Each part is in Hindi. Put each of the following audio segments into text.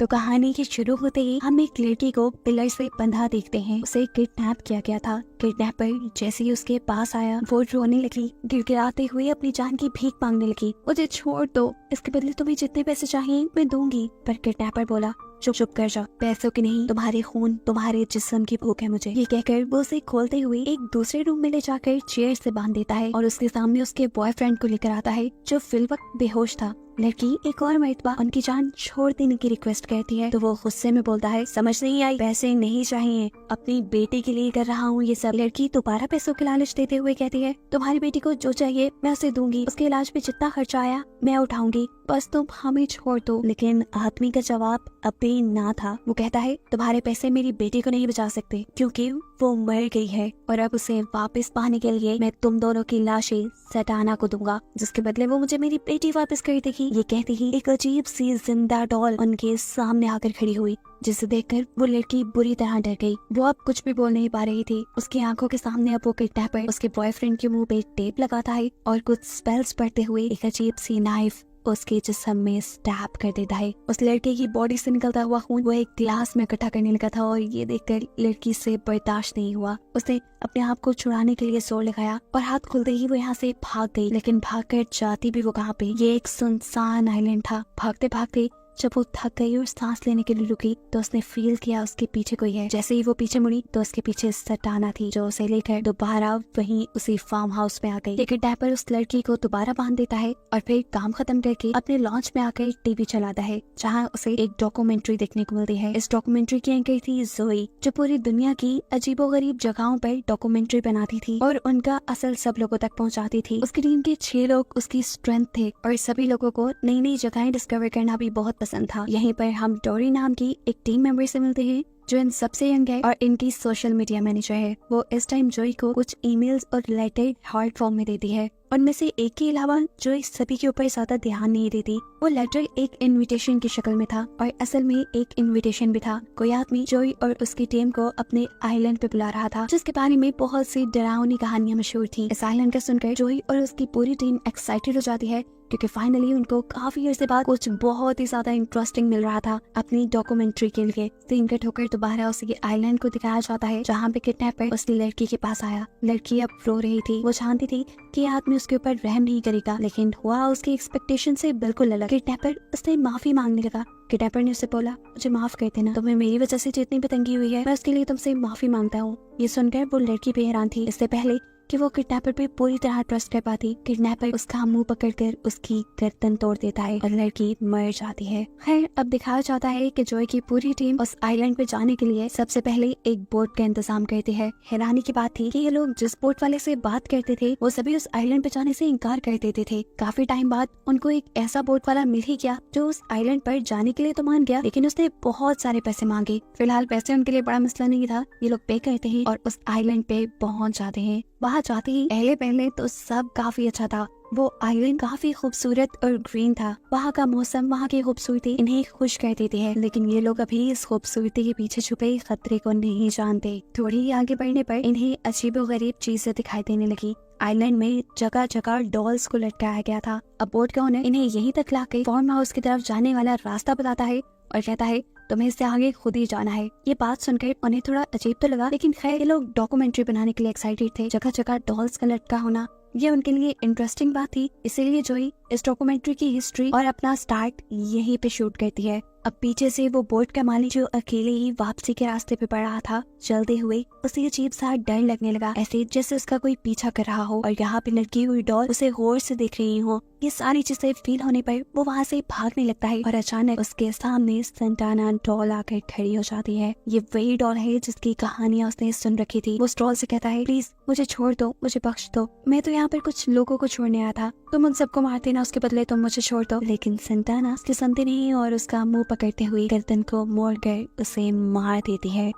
तो कहानी के शुरू होते ही हम एक लड़की को पिलर से बंधा देखते हैं। उसे किडनैप किया गया था। किडनैपर जैसे ही उसके पास आया वो रोने लगी, गिड़गिड़ाते हुए अपनी जान की भीख मांगने लगी। मुझे छोड़ दो, इसके बदले तुम्हें जितने पैसे चाहिए मैं दूंगी। पर किडनैपर बोला, चुप चुप कर जाओ, पैसों की नहीं तुम्हारे खून तुम्हारे जिस्म की भूख है मुझे। ये कहकर वो उसे खोलते हुए एक दूसरे रूम में ले जाकर चेयर से बांध देता है और उसके सामने उसके बॉयफ्रेंड को लेकर आता है जो फिलवक्त बेहोश था। लड़की एक और मर्तबा उनकी जान छोड़ देने की रिक्वेस्ट करती है तो वो गुस्से में बोलता है, समझ नहीं आई, पैसे नहीं चाहिए, अपनी बेटी के लिए कर रहा हूँ ये सब। लड़की दोबारा पैसों की लालच देते हुए कहती है, तुम्हारी बेटी को जो चाहिए मैं उसे दूंगी, उसके इलाज पे जितना खर्चा आया मैं उठाऊंगी, बस तुम हमें छोड़ दो। लेकिन आदमी का जवाब अब भी ना था। वो कहता है, तुम्हारे पैसे मेरी बेटी को नहीं बचा सकते क्योंकि वो मर गई है और अब उसे वापस पाने के लिए मैं तुम दोनों की लाशें सटाना को दूंगा, जिसके बदले वो मुझे मेरी बेटी वापस कर देगी। ये कहती ही एक अजीब सी जिंदा डॉल उनके सामने आकर खड़ी हुई, जिसे देखकर वो लड़की बुरी तरह डर गई। वो अब कुछ भी बोल नहीं पा रही थी। उसकी आंखों के सामने अब वो किडनैपर उसके बॉयफ्रेंड के मुंह पे टेप लगाता है और कुछ स्पेल्स पढ़ते हुए एक अजीब सी नाइफ उसके जिस्म में स्टैब कर देता है। उस लड़के की बॉडी से निकलता हुआ खून वो एक गिलास में इकट्ठा करने लगा था और ये देखकर लड़की से बर्दाश्त नहीं हुआ। उसने अपने आप को छुड़ाने के लिए जोर लगाया और हाथ खुलते ही वो यहाँ से भाग गई। लेकिन भागकर जाती भी वो कहाँ पे? ये एक सुनसान आइलैंड था। भागते भागते जब वो थक गई और सांस लेने के लिए रुकी तो उसने फील किया उसके पीछे कोई है। जैसे ही वो पीछे मुड़ी तो उसके पीछे सटाना थी जो उसे लेकर दोबारा वहीं उसी फार्म हाउस में आ गई। किडनैपर उस लड़की को दोबारा बांध देता है और फिर काम खत्म करके अपने लॉन्च में आकर टीवी चलाता है जहाँ उसे एक डॉक्यूमेंट्री देखने को मिलती है। इस डॉक्यूमेंट्री की एंकर थी जोई, जो पूरी दुनिया की अजीबोगरीब जगहों पर डॉक्यूमेंट्री बनाती थी और उनका असल सब लोगों तक पहुँचाती थी। उसकी टीम के 6 लोग उसकी स्ट्रेंथ थे और सभी लोगों को नई नई जगहें डिस्कवर करना भी बहुत पसंद था। यहीं पर हम डोरी नाम की एक टीम मेंबर से मिलते हैं जो इन सबसे यंग है और इनकी सोशल मीडिया मैनेजर है। वो इस टाइम जोई को कुछ ईमेल्स और लेटर हार्ड फॉर्म में देती है। उनमें से एक के अलावा जोई सभी के ऊपर ज्यादा ध्यान नहीं देती। वो लेटर एक इनविटेशन की शक्ल में था और असल में एक इनविटेशन भी था। कोई आदमी जोई और उसकी टीम को अपने आइलैंड पे बुला रहा था जिसके बारे में बहुत सी डरावनी कहानियां मशहूर थी। इस आइलैंड का सुनकर जोई और उसकी पूरी टीम एक्साइटेड हो जाती है क्योंकि फाइनली उनको काफी अर्से बाद कुछ बहुत ही ज्यादा इंटरेस्टिंग मिल रहा था अपनी डॉक्यूमेंट्री के लिए। सीन कट होकर दोबारा उसी आइलैंड को दिखाया जाता है जहाँ पे किडनैपर उस लड़की के पास आया। लड़की अब रो रही थी। वो जानती थी कि ये आदमी उसके ऊपर रहम नहीं करेगा, लेकिन हुआ उसकी एक्सपेक्टेशन से बिल्कुल अलग। किडनैपर उससे माफी मांगने लगा। किडनैपर ने उससे बोला, मुझे माफ कर देना, तुम्हें मेरी वजह से जितनी भी तंगी हुई है मैं उसके लिए तुमसे माफी मांगता हूँ। ये सुनकर वो लड़की भी हैरान थी। इससे पहले कि वो किडनैपर पे पूरी तरह ट्रस्ट कर पाती, किडनैपर उसका मुंह पकड़कर उसकी गर्दन तोड़ देता है और लड़की मर जाती है। खैर अब दिखाया जाता है कि जोई की पूरी टीम उस आइलैंड पे जाने के लिए सबसे पहले एक बोट का इंतजाम करती है। हैरानी की बात थी कि ये लोग जिस बोट वाले से बात करते थे वो सभी उस आइलैंड पे जाने से इनकार कर देते थे। काफी टाइम बाद उनको एक ऐसा बोट वाला मिल ही गया जो उस आइलैंड पर जाने के लिए तो मान गया, लेकिन उसने बहुत सारे पैसे मांगे। फिलहाल पैसे उनके लिए बड़ा मसला नहीं था। ये लोग पे करते हैं और उस आइलैंड पे पहुंच जाते हैं। वहाँ जाते ही पहले तो सब काफी अच्छा था। वो आइलैंड काफी खूबसूरत और ग्रीन था। वहाँ का मौसम, वहाँ की खूबसूरती इन्हें खुश कर देती है, लेकिन ये लोग अभी इस खूबसूरती के पीछे छुपे खतरे को नहीं जानते। थोड़ी आगे बढ़ने पर इन्हें अजीबोगरीब चीजें दिखाई देने लगी। आइलैंड में जगह जगह डॉल्स को लटकाया गया था। अब बोट का ओनर इन्हें यहीं तक लाके फार्म हाउस की तरफ जाने वाला रास्ता बताता है और कहता है, तुम्हें इससे आगे खुद ही जाना है। ये बात सुनकर उन्हें थोड़ा अजीब तो लगा, लेकिन खैर ये लोग डॉक्यूमेंट्री बनाने के लिए एक्साइटेड थे। जगह जगह डॉल्स का लटका होना ये उनके लिए इंटरेस्टिंग बात थी, इसीलिए जोई इस डॉक्यूमेंट्री की हिस्ट्री और अपना स्टार्ट यहीं पे शूट करती है। अब पीछे से वो बोट का मालिक जो अकेले ही वापसी के रास्ते पे पड़ रहा था, चलते हुए उसे अजीब सा डर लगने लगा, ऐसे जैसे उसका कोई पीछा कर रहा हो और यहाँ पे लटकी हुई डॉल उसे गौर से देख रही हो। ये सारी चीजें फील होने पर वो वहाँ से भागने लगता है और अचानक उसके सामने संताना डॉल आकर खड़ी हो जाती है। ये वही डॉल है जिसकी कहानियां उसने सुन रखी थी। वो डॉल से कहता है, प्लीज मुझे छोड़ दो, मुझे बख्श दो, मैं तो यहाँ पर कुछ लोगों को छोड़ने आया था, तुम उन सबको मारते ना, उसके बदले तुम मुझे छोड़ दो। लेकिन संताना उसकी सुनती नहीं और उसका मुंह पकड़ते हुए गर्दन को मोड़कर उसे मार देती है।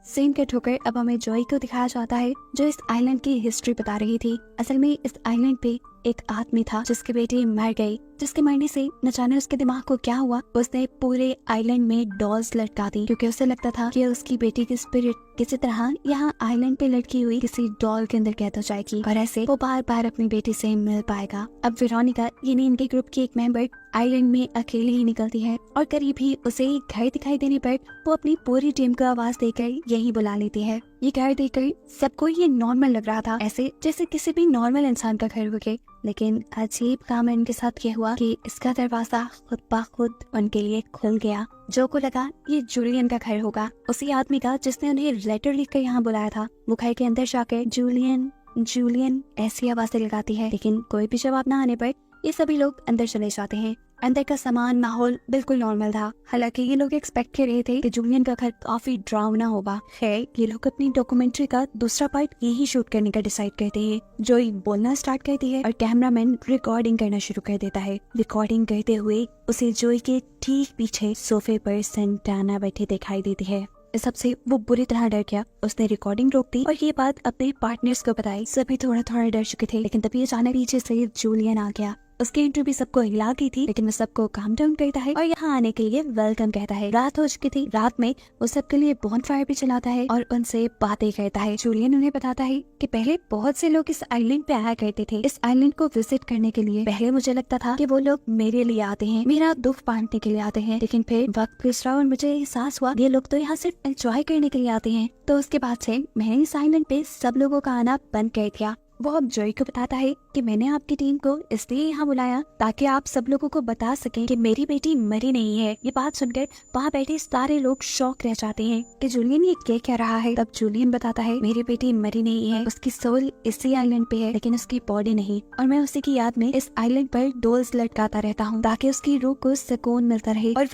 सीन कट होकर अब हमें जोई को दिखाया जाता है जो इस आइलैंड की हिस्ट्री बता रही थी। असल में इस आइलैंड पे एक आदमी था जिसकी बेटी मर गई, जिसके मरने से न जाने उसके दिमाग को क्या हुआ, उसने पूरे आइलैंड में डॉल्स लटका दी क्योंकि उसे लगता था कि उसकी बेटी की स्पिरिट किसी तरह यहाँ आइलैंड पे लटकी हुई किसी डॉल के अंदर कैद हो जाएगी और ऐसे वो बार बार अपनी बेटी से मिल पाएगा। अब वेरोनिका यानी इनके ग्रुप की एक मेंबर आइलैंड में अकेले ही निकलती है और करीब ही उसे एक घर दिखाई देने पर वो अपनी पूरी टीम को आवाज देकर यही बुला लेती है। ये घर देखकर सबको ये नॉर्मल लग रहा था, ऐसे जैसे किसी भी नॉर्मल इंसान का घर होगे, लेकिन अजीब काम इनके साथ ये हुआ कि इसका दरवाजा खुद ब खुद उनके लिए खुल गया। जो को लगा ये जूलियन का घर होगा, उसी आदमी का जिसने उन्हें लेटर लिखकर यहाँ बुलाया था। वो घर के अंदर जाकर जूलियन जूलियन ऐसी आवाजें लगाती है, लेकिन कोई भी जवाब न आने पर ये सभी लोग अंदर चले जाते हैं। अंदर का सामान माहौल बिल्कुल नॉर्मल था। हालांकि ये लोग एक्सपेक्ट कर रहे थे कि जूलियन का घर काफी डरावना होगा। खैर ये लोग अपनी डॉक्यूमेंट्री का दूसरा पार्ट यही शूट करने का डिसाइड करते हैं। जोई बोलना स्टार्ट करती है और कैमरामैन रिकॉर्डिंग करना शुरू कर देता है। रिकॉर्डिंग करते हुए उसे जोई के ठीक पीछे सोफे पर सेंटाना बैठे दिखाई देती है। इस सबसे वो बुरी तरह डर गया। उसने रिकॉर्डिंग रोक दी और ये बात अपने पार्टनर्स को बताई। सभी थोड़ा थोड़ा डर चुके थे, लेकिन तभी अचानक पीछे से जूलियन आ गया। उसकी एंट्री भी सबको हिला गई थी, लेकिन वो सबको काम डाउन करता है और यहाँ आने के लिए वेलकम कहता है। रात हो चुकी थी। रात में वो सबके लिए बॉनफायर भी चलाता है और उनसे बातें करता है। जूलियन उन्हें बताता है कि पहले बहुत से लोग इस आइलैंड पे आया करते थे, इस आइलैंड को विजिट करने के लिए। पहले मुझे लगता था कि वो लोग मेरे लिए आते हैं, मेरा दुख बांटने के लिए आते हैं, लेकिन फिर वक्त गुजरा और मुझे एहसास हुआ ये लोग तो यहाँ सिर्फ एंजॉय करने के लिए आते हैं। तो उसके बाद से मैंने इस आइलैंड पे सब लोगों का आना बंद कर दिया। वो अब जोई को बताता है कि मैंने आपकी टीम को इसलिए यहाँ बुलाया ताकि आप सब लोगों को बता सकें कि मेरी बेटी मरी नहीं है। ये बात सुनकर वहाँ बैठे सारे लोग शॉक रह जाते हैं कि जूलियन ये क्या रहा है। तब जूलियन बताता है मेरी बेटी मरी नहीं है, उसकी सोल इसी आइलैंड पे है, लेकिन उसकी बॉडी नहीं, और मैं उसी की याद में इस आइलैंड पर डॉल्स लटकाता रहता हूँ ताकि उसकी रूह को सुकून मिलता रहे और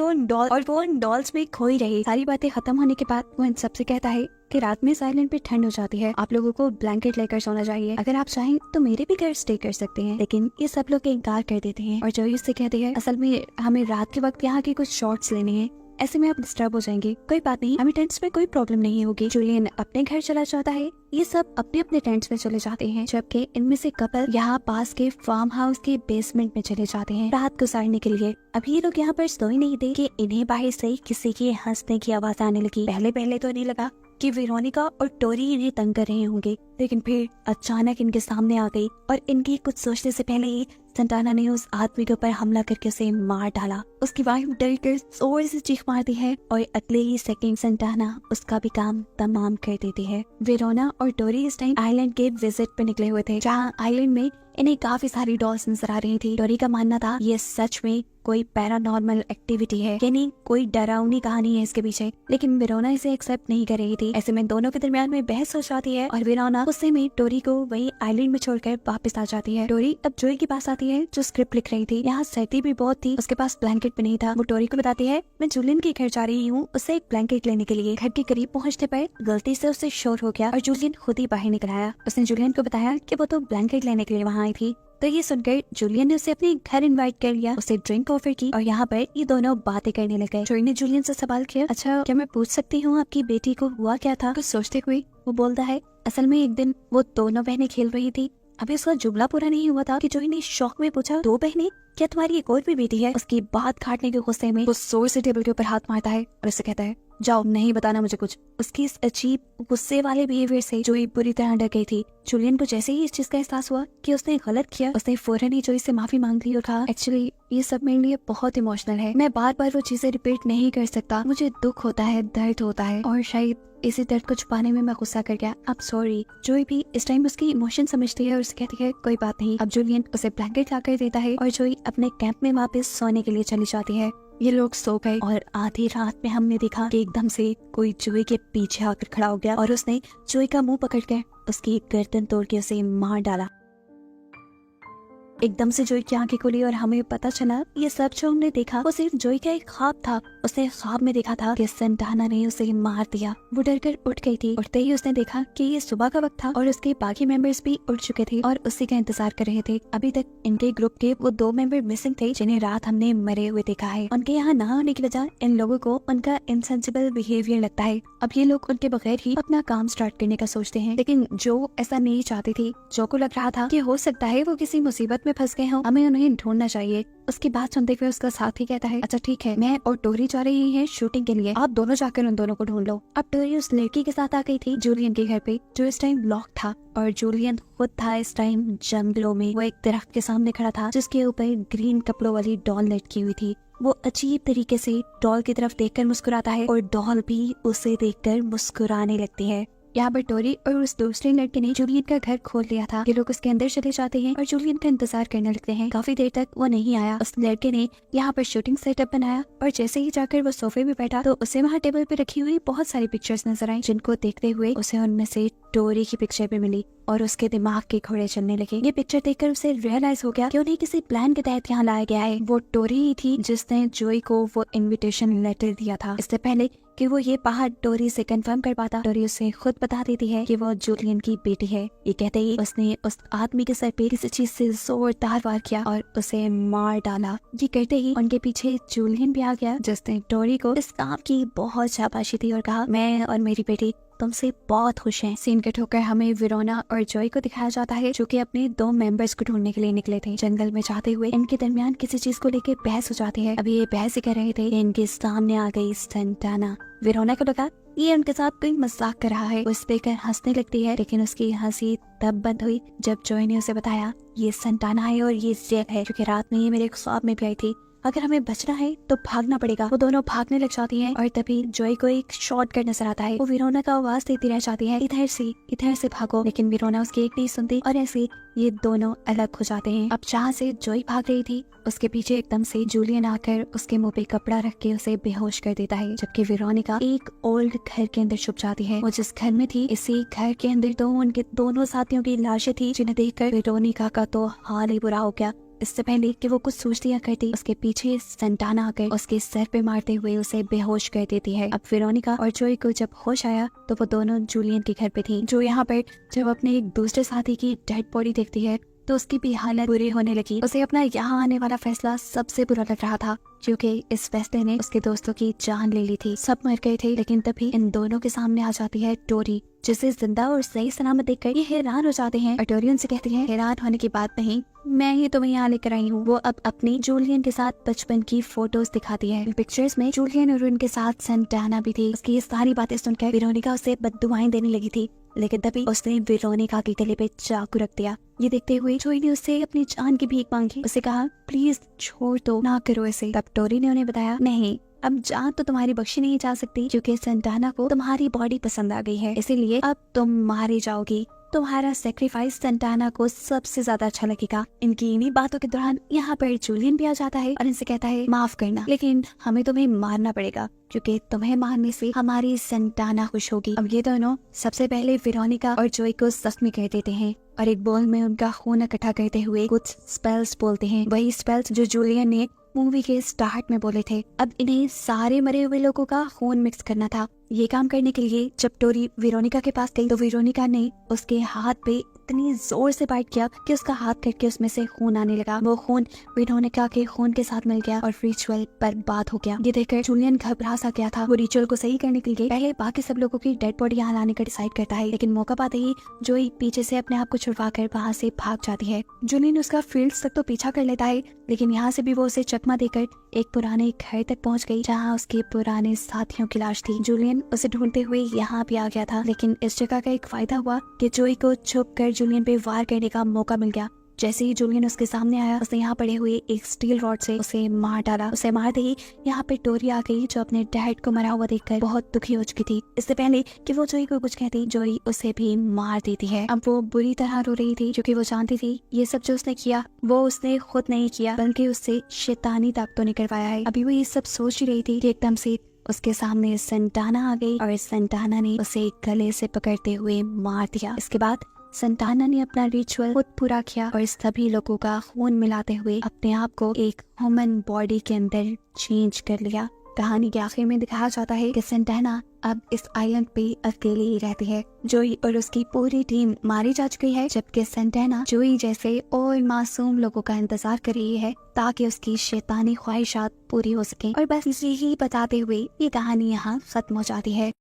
वो उन डॉल्स में खोई रहे। सारी बातें खत्म होने के बाद वो इन सबसे कहता है कि रात में इस आइलैंड पे ठंड हो जाती है, आप लोगों को ब्लैंकेट लेकर सोना चाहिए। अगर आप चाहें तो मेरे भी घर स्टे कर सकते हैं। लेकिन ये सब लोग इनकार कर देते हैं और जोई उससे कहती है असल में हमें रात के वक्त यहाँ की कुछ शॉट्स लेने हैं, ऐसे में आप डिस्टर्ब हो जाएंगे। कोई बात नहीं, हमें टेंट्स में कोई प्रॉब्लम नहीं होगी। जूलियन अपने घर चला जाता है। ये सब अपने अपने टेंट्स में चले जाते हैं, जबकि इनमें से कपल यहाँ पास के फार्म हाउस के बेसमेंट में चले जाते हैं रात गुजारने के लिए। अभी ये लोग यहाँ पर सो ही नहीं थे कि इन्हें बाहर से किसी की हंसने की आवाज आने लगी। पहले तो नहीं लगा कि वेरोनिका और टोरी इन्हें तंग कर रहे होंगे, लेकिन फिर अचानक इनके सामने आ गई और इनकी कुछ सोचने से पहले ही सेंटाना ने उस आदमी के ऊपर हमला करके उसे मार डाला। उसकी वाइफ डरकर जोर से चीख मारती है और अगले ही सेकंड सेंटाना उसका भी काम तमाम कर देती है। वेरोना और टोरी इस टाइम आइलैंड के विजिट पे निकले हुए थे, जहाँ आइलैंड में इन्हें काफी सारी डॉल्स नजर आ रही थी। टोरी का मानना था ये सच में कोई पैरानॉर्मल एक्टिविटी है, यानी कोई डरावनी कहानी है इसके पीछे, लेकिन वेरोना इसे एक्सेप्ट नहीं कर रही थी। ऐसे में दोनों के दरमियान में बहस हो जाती है और वेरोना गुस्से में टोरी को वही आइलैंड में छोड़कर वापस आ जाती है। टोरी अब जोई के पास आती है जो स्क्रिप्ट लिख रही थी। यहाँ सर्दी भी बहुत थी, उसके पास ब्लैंकेट भी नहीं था। वो टोरी को बताती है मैं जूलियन के घर जा रही हूँ उससे एक ब्लैंकेट लेने के लिए। घर के करीब पहुँचने पर गलती से उससे शोर हो गया और जूलियन खुद ही बाहर निकल आया। उसने जूलियन को बताया कि वो तो ब्लैंकेट लेने के लिए वहाँ आई थी। तो ये सुनकर जूलियन ने उसे अपने घर इनवाइट कर लिया, उसे ड्रिंक ऑफर की और यहाँ पर ये दोनों बातें करने लगे। जोई ने जूलियन से सवाल किया अच्छा क्या मैं पूछ सकती हूँ आपकी बेटी को हुआ क्या था? कुछ सोचते हुए वो बोलता है असल में एक दिन वो दोनों बहनें खेल रही थी। अभी उसका जुमला पूरा नहीं हुआ था कि जोई ने शौक में पूछा दो बहनें, क्या तुम्हारी एक और भी बेटी है? उसकी बात काटने के गुस्से में वो जोर से टेबल के ऊपर हाथ मारता है और उसे कहता है जाओ नहीं बताना मुझे कुछ। उसकी इस अजीब गुस्से वाले बिहेवियर से जोई बुरी तरह डर गई थी। जूलियन को जैसे ही इस चीज का एहसास हुआ कि उसने गलत किया, उसने फौरन ही जोई से माफी मांग ली और कहा एक्चुअली ये सब मेरे लिए बहुत इमोशनल है, मैं बार बार वो चीजें रिपीट नहीं कर सकता, मुझे दुख होता है, दर्द होता है और शायद इसी दर्द को छुपाने में मैं गुस्सा कर गया, अब सॉरी। जोई भी इस टाइम उसकी इमोशन समझती है और उसे कहती है कोई बात नहीं। अब जूलियन उसे ब्लैंकेट लाकर देता है और जोई अपने कैंप में वापस सोने के लिए चली जाती है। ये लोग सो गए और आधी रात में हमने देखा कि एकदम से कोई जोई के पीछे आकर खड़ा हो गया और उसने जोई का मुंह पकड़ के उसकी गर्दन तोड़ के उसे मार डाला। एकदम से जोई की आंखें खुली और हमें पता चला ये सब जो हमने देखा वो सिर्फ जोई का एक ख्वाब था। उसने ख्वाब में देखा था कि सेंटाना ने उसे मार दिया। वो डरकर उठ गई थी। उठते ही उसने देखा कि ये सुबह का वक्त था और उसके बाकी मेंबर्स भी उठ चुके थे और उसी का इंतजार कर रहे थे। अभी तक इनके ग्रुप के वो दो मेंबर मिसिंग थे जिन्हें रात हमने मरे हुए देखा है। उनके यहाँ ना होने की वजह इन लोगों को उनका इनसेंसिबल बिहेवियर लगता है। अब ये लोग उनके बगैर ही अपना काम स्टार्ट करने का सोचते हैं, लेकिन जो ऐसा नहीं चाहती थी। जो को लग रहा था कि हो सकता है वो किसी मुसीबत में फंस गए हों, हमें उन्हें ढूंढना चाहिए। उसकी बात सुनते हुए उसका साथी कहता है, अच्छा ठीक है, मैं और टोरी जा रही हैं शूटिंग के लिए, आप दोनों जाकर उन दोनों को ढूंढ लो। अब टोरी उस लड़की के साथ आ गई थी जूलियन के घर पे, जो इस टाइम लॉक था, और जूलियन खुद था इस टाइम जंगलों में। वो एक दरख्त के सामने खड़ा था जिसके ऊपर ग्रीन कपड़ों वाली डॉल लटकी हुई थी। वो अजीब तरीके से डॉल की तरफ देखकर मुस्कुराता है और डॉल भी उसे देखकर मुस्कुराने लगती है। यहाँ पर टोरी और उस दूसरे लड़के ने जूलियन का घर खोल लिया था। ये लोग उसके अंदर चले जाते हैं और जूलियन का इंतजार करने लगते हैं। काफी देर तक वो नहीं आया। उस लड़के ने यहाँ पर शूटिंग सेटअप बनाया और जैसे ही जाकर वो सोफे पे बैठा तो उसे वहाँ टेबल पे रखी हुई बहुत सारी पिक्चर्स नजर आई, जिनको देखते हुए उसे उनमें से टोरी की पिक्चर भी मिली और उसके दिमाग के घोड़े चलने लगे। ये पिक्चर देखकर उसे रियलाइज हो गया कि उन्हें किसी प्लान के तहत यहाँ लाया गया है। वो टोरी ही थी जिसने जोई को वो इनविटेशन लेटर दिया था। इससे पहले कि वो ये बात टोरी से कंफर्म कर पाता, टोरी उसे खुद बता देती है कि वो जूलियन की बेटी है। ये कहते ही उसने उस आदमी के सर पे किसी चीज से जोरदार वार किया और उसे मार डाला। ये करते ही उनके पीछे जूलियन भी आ गया, जिसने टोरी को इस काम की बहुत शाबाशी दी और कहा, मैं और मेरी बेटी तुमसे बहुत खुश हैं। सीन कट होकर हमें वेरोना और जॉय को दिखाया जाता है, जो कि अपने 2 मेंबर्स को ढूंढने के लिए निकले थे। जंगल में जाते हुए इनके दरमियान किसी चीज को लेकर बहस हो जाती है। अभी ये बहस ही कर रहे थे, इनके सामने आ गई सेंटाना। वेरोना को लगा ये उनके साथ कोई मजाक कर रहा है। वो इस देखकर हंसने लगती है, लेकिन उसकी हंसी तब बंद हुई जब जॉय ने उसे बताया, ये सेंटाना है और ये जेल है, क्योंकि रात में ये मेरे ख्वाब में भी आई थी। अगर हमें बचना है तो भागना पड़ेगा। वो दोनों भागने लग जाती हैं और तभी जॉय को एक शॉर्टकट नजर आता है। वो वेरोना का आवाज देती रह जाती है, इधर से भागो, लेकिन वेरोना उसकी एक नहीं सुनती और ऐसे ये दोनों अलग हो जाते हैं। अब जहाँ से जॉय भाग रही थी उसके पीछे एकदम से जूलियन आकर उसके मुंह पे कपड़ा रख के उसे बेहोश कर देता है, जबकि वेरोनिका एक ओल्ड घर के अंदर छुप जाती है। वो जिस घर में थी, इसी घर के अंदर तो उनके दोनों साथियों की लाशें थी, जिन्हें देखकर वेरोनिका का तो हाल ही बुरा हो गया। इससे पहले कि वो कुछ सोच दिया करती, उसके पीछे सेंटाना आकर उसके सर पे मारते हुए उसे बेहोश कर देती है। अब वेरोनिका और जॉय को जब होश आया तो वो दोनों जूलियन के घर पे थी, जो यहाँ पर जब अपने एक दूसरे साथी की डेड बॉडी देखती है तो उसकी भी हालत बुरी होने लगी। उसे अपना यहाँ आने वाला फैसला सबसे बुरा लग रहा था, क्योंकि इस फैसले ने उसके दोस्तों की जान ले ली थी। सब मर गए थे, लेकिन तभी इन दोनों के सामने आ जाती है टोरी, जिसे जिंदा और सही सलामत देखकर ये हैरान हो जाते हैं। और टोरी उनसे कहती है, हैरान होने की बात नहीं, मैं ही तुम्हें यहाँ लेकर आई हूँ। वो अब अपनी जूलियन के साथ बचपन की फोटोज दिखाती है। पिक्चर्स में जूलियन और उनके साथ सेंटाना भी थी। उसकी ये सारी बातें सुनकर वेरोनिका उसे बद्दुआएं देने लगी थी, लेकिन तभी उसने वेरोनिका के गले पे चाकू रख दिया। ये देखते हुए जॉय ने उससे अपनी जान की भीख मांगी। उसे कहा, प्लीज छोड़ दो, ना करो ऐसे। तब टोरी ने उन्हें बताया, नहीं, अब जान तो तुम्हारी बख्शी नहीं जा सकती, क्योंकि सेंटाना को तुम्हारी बॉडी पसंद आ गई है, इसीलिए अब तुम मारी जाओगी। तुम्हारा सेक्रीफाइस सेंटाना को सबसे ज्यादा अच्छा लगेगा। इनकी इन्हीं बातों के दौरान यहाँ पर जूलियन भी आ जाता है और इनसे कहता है, माफ करना, लेकिन हमें तुम्हें मारना पड़ेगा, क्योंकि तुम्हें मारने से हमारी सेंटाना खुश होगी। अब ये दोनों सबसे पहले वेरोनिका और जॉय को जख्मी कर देते हैं और एक बोल में उनका खून इकट्ठा करते हुए कुछ स्पेल्स बोलते हैं, वही स्पेल्स जो जूलियन ने मूवी के स्टार्ट में बोले थे। अब इन्हें सारे मरे हुए लोगों का खून मिक्स करना था। ये काम करने के लिए जब टोरी वेरोनिका के पास गई तो वेरोनिका ने उसके हाथ पे इतनी जोर से बाइट किया कि उसका हाथ कट के उसमें से खून आने लगा। वो खून वेरोनिका के खून के साथ मिल गया और रिचुअल बर्बाद हो गया। ये देखकर जूलियन घबरा सा गया था। वो रिचुअल को सही करने के लिए पहले बाकी सब लोगों की डेड बॉडी यहाँ लाने का डिसाइड करता है, लेकिन मौका पाते ही जोई पीछे से अपने आप को छुड़वा कर वहाँ से भाग जाती है। जूलियन उसका फील्ड्स तक तो पीछा कर लेता है, लेकिन यहाँ से भी वो उसे चकमा देकर एक पुराने घर तक पहुँच गई, जहाँ उसके पुराने साथियों की लाश थी। जूलियन उसे ढूंढते हुए यहाँ भी आ गया था, लेकिन इस जगह का एक फायदा हुआ कि जोई को छुप कर जूलियन पे वार करने का मौका मिल गया। जैसे ही जूलियन उसके सामने आया, उसने यहाँ पड़े हुए एक स्टील रॉड से उसे मार डाला। उसे मारते ही यहाँ पे टोरी आ गई, जो अपने डैड को मरा हुआ देखकर बहुत दुखी हो चुकी थी। इससे पहले कि वो जोई को कुछ कहती, जोई उसे भी मार देती है। अब वो बुरी तरह रो रही थी, क्योंकि वो जानती थी ये सब जो उसने किया वो उसने खुद नहीं किया, बल्कि उससे शैतानी ताकतों ने करवाया है। अभी वो ये सब सोच ही रही थी कि एकदम से उसके सामने सेंटाना आ गई और सेंटाना ने उसे गले से पकड़ते हुए मार दिया। इसके बाद सेंटाना ने अपना रिचुअल खुद पूरा किया और सभी लोगों का खून मिलाते हुए अपने आप को एक ह्यूमन बॉडी के अंदर चेंज कर लिया। कहानी के आखिर में दिखाया जाता है कि सेंटाना अब इस आइलैंड पे अकेली ही रहती है। जोई और उसकी पूरी टीम मारी जा चुकी है, जबकि सेंटाना जोई जैसे और मासूम लोगों का इंतजार कर रही है ताकि उसकी शैतानी ख्वाहिशात पूरी हो सके। और बस इसी ही बताते हुए ये कहानी यहाँ खत्म हो जाती है।